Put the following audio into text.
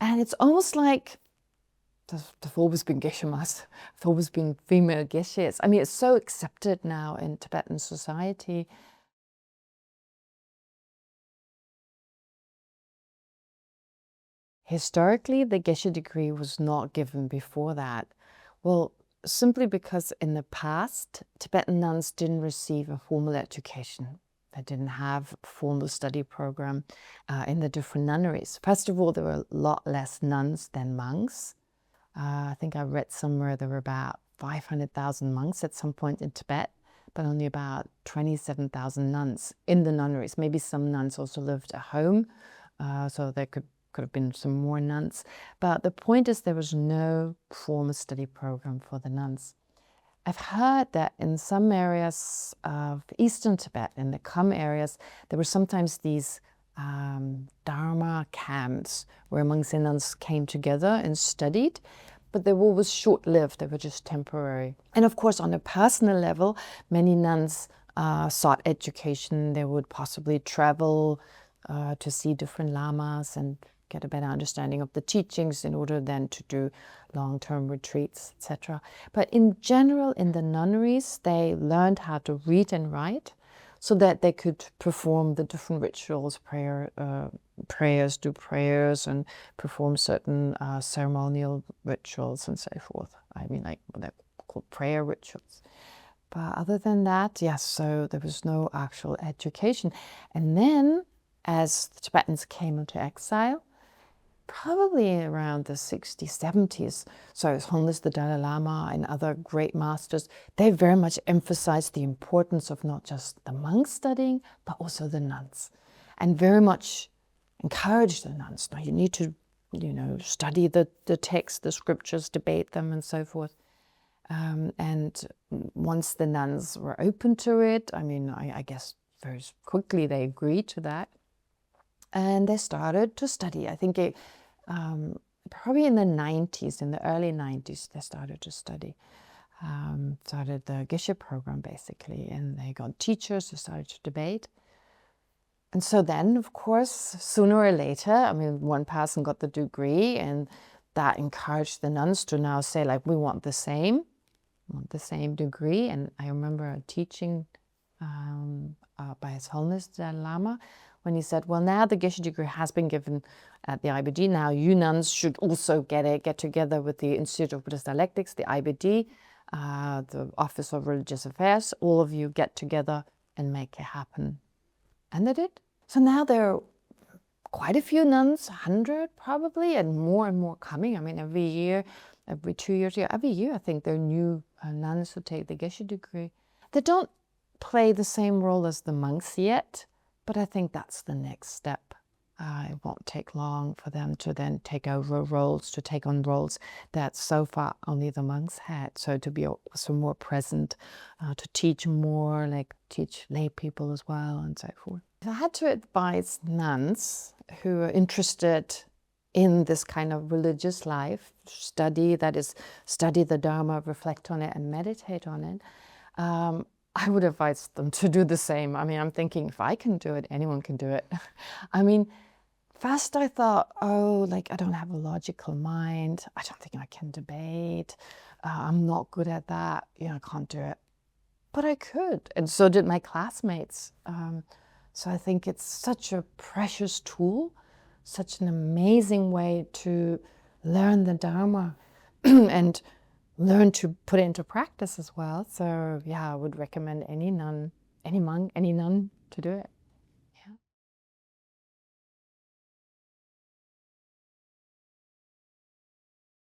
And it's almost like there's always been Geshemas, there's always been female Geshes. I mean, it's so accepted now in Tibetan society. Historically, the Geshe degree was not given before that. Well, simply because in the past, Tibetan nuns didn't receive a formal education. They didn't have a formal study program in the different nunneries. First of all, there were a lot less nuns than monks. I think I read somewhere there were about 500,000 monks at some point in Tibet, but only about 27,000 nuns in the nunneries. Maybe some nuns also lived at home, so there could have been some more nuns. But the point is there was no formal study program for the nuns. I've heard that in some areas of eastern Tibet, in the Kham areas, there were sometimes these Dharma camps where monks and nuns came together and studied, but they were always short-lived, they were just temporary. And of course, on a personal level, many nuns sought education. They would possibly travel to see different lamas and get a better understanding of the teachings in order then to do long-term retreats, etc. But in general, in the nunneries, they learned how to read and write so that they could perform the different rituals, prayers, do prayers, and perform certain ceremonial rituals and so forth. I mean, like what they're called prayer rituals. But other than that, yes, so there was no actual education. And then, as the Tibetans came into exile, probably around the 60s, 70s, so His Holiness the Dalai Lama and other great masters, they very much emphasized the importance of not just the monks studying, but also the nuns, and very much encouraged the nuns. Now you need to, study the texts, the scriptures, debate them, and so forth. And once the nuns were open to it, I mean, I guess very quickly they agreed to that. And they started to study. I think probably in the 90s, in the early 90s, they started to study. Started the Geshe program, basically. And they got teachers who started to debate. And so then, of course, sooner or later, I mean, one person got the degree, and that encouraged the nuns to now say, like, we want the same degree. And I remember a teaching by His Holiness the Dalai Lama, when he said, well, now the Geshe degree has been given at the IBD. Now you nuns should also get together with the Institute of Buddhist Dialectics, the IBD, the Office of Religious Affairs. All of you get together and make it happen. And they did. So now there are quite a few nuns, 100 probably, and more coming. I mean, every year, every 2 years, every year, I think there are new nuns who take the Geshe degree. They don't play the same role as the monks yet, but I think that's the next step. It won't take long for them to then take over roles, to take on roles that so far only the monks had. So to be also more present, to teach more, like teach lay people as well, and so forth. If I had to advise nuns who are interested in this kind of religious life, study the Dharma, reflect on it, and meditate on it, I would advise them to do the same. I mean, I'm thinking if I can do it, anyone can do it. I mean, first I thought, I don't have a logical mind. I don't think I can debate. I'm not good at that. I can't do it. But I could, and so did my classmates. So I think it's such a precious tool, such an amazing way to learn the Dharma and learn to put it into practice as well. So yeah, I would recommend any nun, any monk, any nun to do it.